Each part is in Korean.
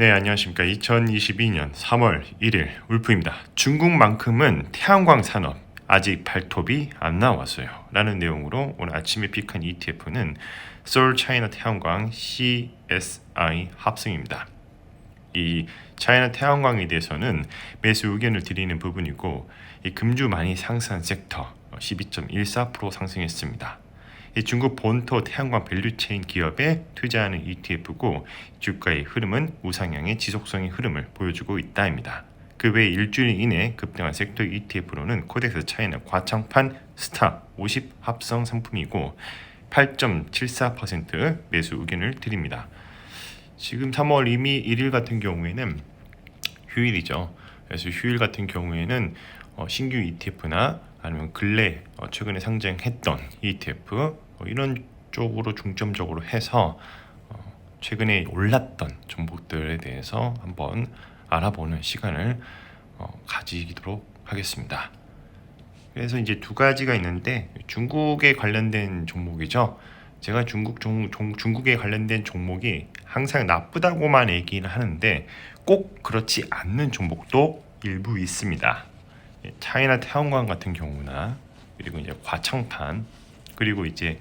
네, 안녕하십니까. 2022년 3월 1일 울프입니다. 중국만큼은 태양광 산업 아직 발톱이 안 나왔어요. 라는 내용으로 오늘 아침에 픽한 ETF는 서울 차이나 태양광 CSI 합승입니다. 이 차이나 태양광에 대해서는 매수 의견을 드리는 부분이고, 이 금주 많이 상승한 섹터 12.14% 상승했습니다. 이 중국 본토 태양광 밸류체인 기업에 투자하는 ETF고, 주가의 흐름은 우상향의 지속성의 흐름을 보여주고 있다입니다. 그 외 일주일 이내 급등한 섹터 ETF로는 코덱스 차이나 과창판 스타 50 합성 상품이고 8.74% 매수 의견을 드립니다. 지금 3월 이미 1일 같은 경우에는 휴일이죠. 그래서 휴일 같은 경우에는 신규 ETF나 아니면 근래 최근에 상장했던 ETF 이런 쪽으로 중점적으로 해서 최근에 올랐던 종목들에 대해서 한번 알아보는 시간을 가지도록 하겠습니다. 그래서 이제 두 가지가 있는데, 중국에 관련된 종목이죠. 제가 중국에 관련된 종목이 항상 나쁘다고만 얘기를 하는데 꼭 그렇지 않는 종목도 일부 있습니다. 차이나 태양광 같은 경우나, 그리고 이제 과창판, 그리고 이제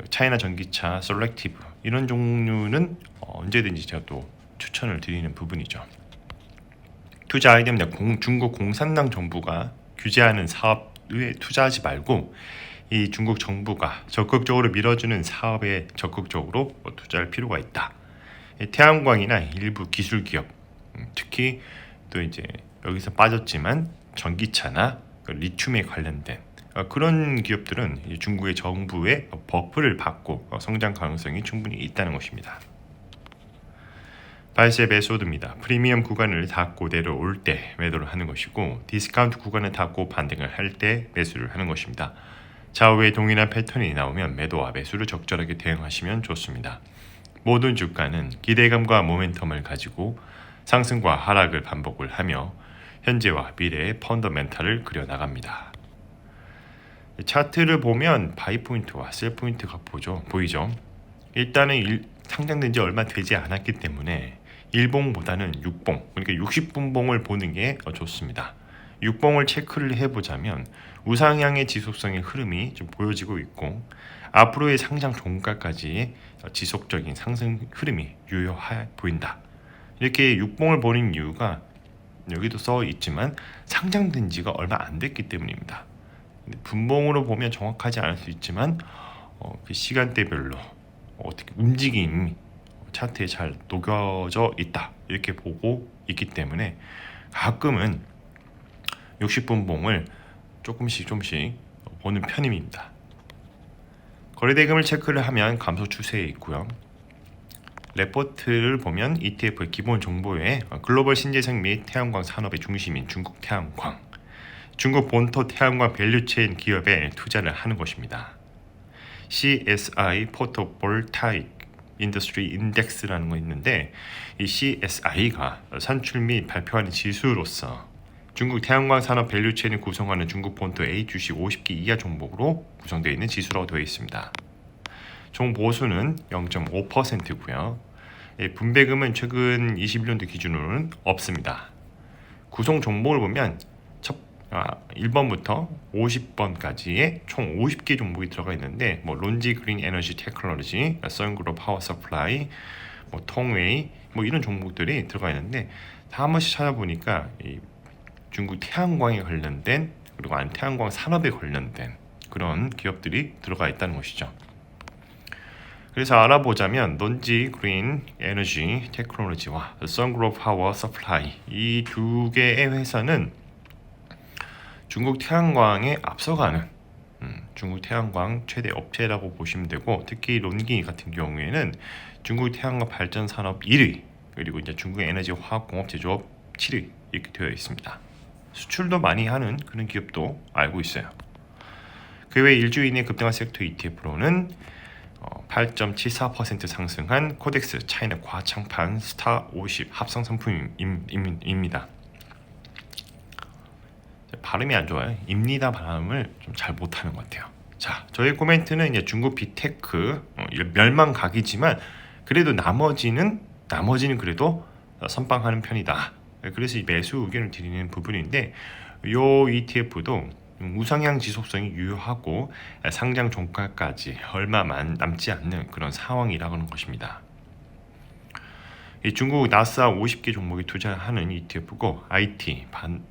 차이나 전기차 셀렉티브 이런 종류는 언제든지 제가 또 추천을 드리는 부분이죠. 투자 아이템 중국 공산당 정부가 규제하는 사업에 투자하지 말고 이 중국 정부가 적극적으로 밀어주는 사업에 적극적으로 투자할 필요가 있다. 태양광이나 일부 기술 기업, 특히 또 이제 여기서 빠졌지만 전기차나 리튬에 관련된 그런 기업들은 중국의 정부의 버프를 받고 성장 가능성이 충분히 있다는 것입니다. 바이셉 메소드입니다. 프리미엄 구간을 닫고 내려올 때 매도를 하는 것이고, 디스카운트 구간을 닫고 반등을 할 때 매수를 하는 것입니다. 좌우의 동일한 패턴이 나오면 매도와 매수를 적절하게 대응하시면 좋습니다. 모든 주가는 기대감과 모멘텀을 가지고 상승과 하락을 반복을 하며 현재와 미래의 펀더멘탈을 그려나갑니다. 차트를 보면 바이 포인트와 셀 포인트가 보이죠. 일단은 상장된 지 얼마 되지 않았기 때문에 일봉보다는 육봉, 그러니까 60분봉을 보는 게 좋습니다. 육봉을 체크를 해보자면 우상향의 지속성의 흐름이 좀 보여지고 있고, 앞으로의 상장 종가까지 지속적인 상승 흐름이 유효해 보인다. 이렇게 육봉을 보는 이유가 여기도 써 있지만 상장된 지가 얼마 안 됐기 때문입니다. 분봉으로 보면 정확하지 않을 수 있지만 그 시간대별로 어떻게 움직임이 차트에 잘 녹여져 있다, 이렇게 보고 있기 때문에 가끔은 60분봉을 조금씩 보는 편입니다. 거래대금을 체크를 하면 감소 추세에 있고요. 레포트를 보면 ETF의 기본 정보에 글로벌 신재생 및 태양광 산업의 중심인 중국 태양광, 중국 본토 태양광 밸류체인 기업에 투자를 하는 것입니다. CSI 포토볼타익 인더스트리 인덱스라는 거 있는데, 이 CSI가 산출 및 발표하는 지수로서 중국 태양광 산업 밸류체인을 구성하는 중국 본토 A 주식 50개 이하 종목으로 구성되어 있는 지수라고 되어 있습니다. 총 보수는 0.5%고요. 분배금은 최근 21년도 기준으로는 없습니다. 구성 종목을 보면 1번부터 50번까지의 총 50개 종목이 들어가 있는데, 론지 그린 에너지 테크놀로지, 선그로 파워 서플라이, 통웨이 이런 종목들이 들어가 있는데, 다 한 번씩 찾아보니까 이 중국 태양광에 관련된, 그리고 태양광 산업에 관련된 그런 기업들이 들어가 있다는 것이죠. 그래서 알아보자면 론지 그린 에너지 테크놀로지와 선그로 파워 서플라이 이 두 개의 회사는 중국 태양광에 앞서가는 중국 태양광 최대 업체라고 보시면 되고, 특히 론기 같은 경우에는 중국 태양광 발전 산업 1위, 그리고 이제 중국 에너지 화학 공업 제조업 7위 이렇게 되어 있습니다. 수출도 많이 하는 그런 기업도 알고 있어요. 그 외 일주일 이내 급등한 섹터 ETF로는 8.74% 상승한 코덱스 차이나 과창판 스타 50 합성 상품입니다. 발음이 안 좋아요. 입니다 발음을 좀 잘 못하는 것 같아요. 자, 저희 코멘트는 이제 중국 빅테크 멸망각이지만 그래도 나머지는 나머지는 그래도 선빵하는 편이다. 그래서 이 매수 의견을 드리는 부분인데 요 ETF도 우상향 지속성이 유효하고 상장 종가까지 얼마만 남지 않는 그런 상황이라는 것입니다. 이 중국 나스닥 50개 종목에 투자하는 ETF고 IT,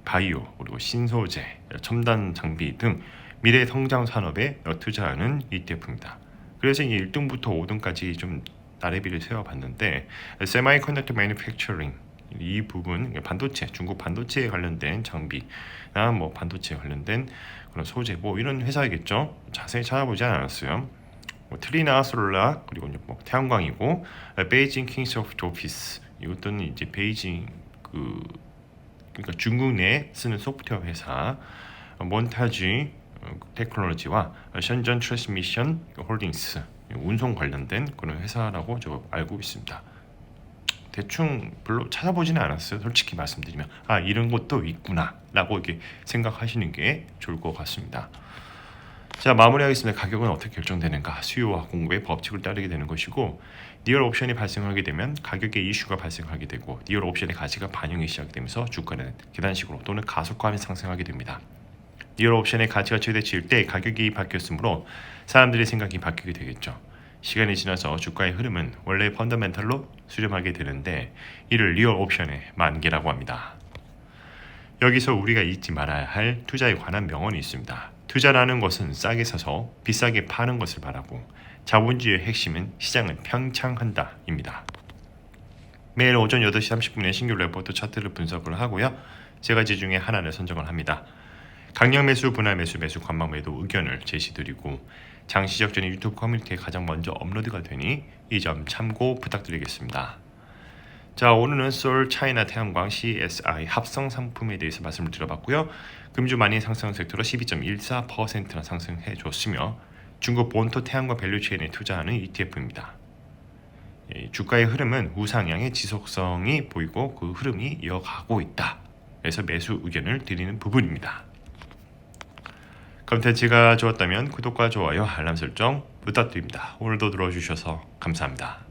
바이오, 그리고 신소재, 첨단 장비 등 미래 성장 산업에 투자하는 ETF입니다. 그래서 이 1등부터 5등까지 좀 나래비를 세워봤는데 세마이컨덕터 매니팩처링 이 부분 반도체, 중국 반도체에 관련된 장비나 뭐 반도체에 관련된 그런 소재 뭐 이런 회사이겠죠. 자세히 찾아보지 않았어요. 뭐 트리나 솔라 그리고 뭐 태양광이고 베이징 킹스소프트 오피스 이것도 이제 베이징 그러니까 중국 내에 쓰는 소프트웨어 회사 몬타지 테크놀로지와 션전 트랜스미션 홀딩스 운송 관련된 그런 회사라고 저 알고 있습니다. 대충 별로 찾아보지는 않았어요. 솔직히 말씀드리면 이런 것도 있구나 라고 이렇게 생각하시는 게 좋을 것 같습니다. 자, 마무리하겠습니다. 가격은 어떻게 결정되는가? 수요와 공급의 법칙을 따르게 되는 것이고 리얼 옵션이 발생하게 되면 가격의 이슈가 발생하게 되고 리얼 옵션의 가치가 반영이 시작되면서 주가는 계단식으로 또는 가속화하며 상승하게 됩니다. 리얼 옵션의 가치가 최대치일 때 가격이 바뀌었으므로 사람들의 생각이 바뀌게 되겠죠. 시간이 지나서 주가의 흐름은 원래 펀더멘털로 수렴하게 되는데 이를 리얼 옵션의 만개라고 합니다. 여기서 우리가 잊지 말아야 할 투자에 관한 명언이 있습니다. 투자라는 것은 싸게 사서 비싸게 파는 것을 말하고 자본주의의 핵심은 시장은 평창한다 입니다. 매일 오전 8시 30분에 신규 레포트 차트를 분석을 하고요. 세 가지 중에 하나를 선정을 합니다. 강력 매수, 분할 매수, 매수 관망 매도 의견을 제시드리고 장시적전이 유튜브 커뮤니티에 가장 먼저 업로드가 되니 이 점 참고 부탁드리겠습니다. 자, 오늘은 솔 차이나 태양광 CSI 합성 상품에 대해서 말씀을 드려봤고요. 금주 만일 상승 섹터로 12.14%나 상승해 줬으며 중국 본토 태양광 밸류체인에 투자하는 ETF입니다. 주가의 흐름은 우상향의 지속성이 보이고 그 흐름이 이어가고 있다. 그래서 매수 의견을 드리는 부분입니다. 컨텐츠가 좋았다면 구독과 좋아요, 알람 설정 부탁드립니다. 오늘도 들어주셔서 감사합니다.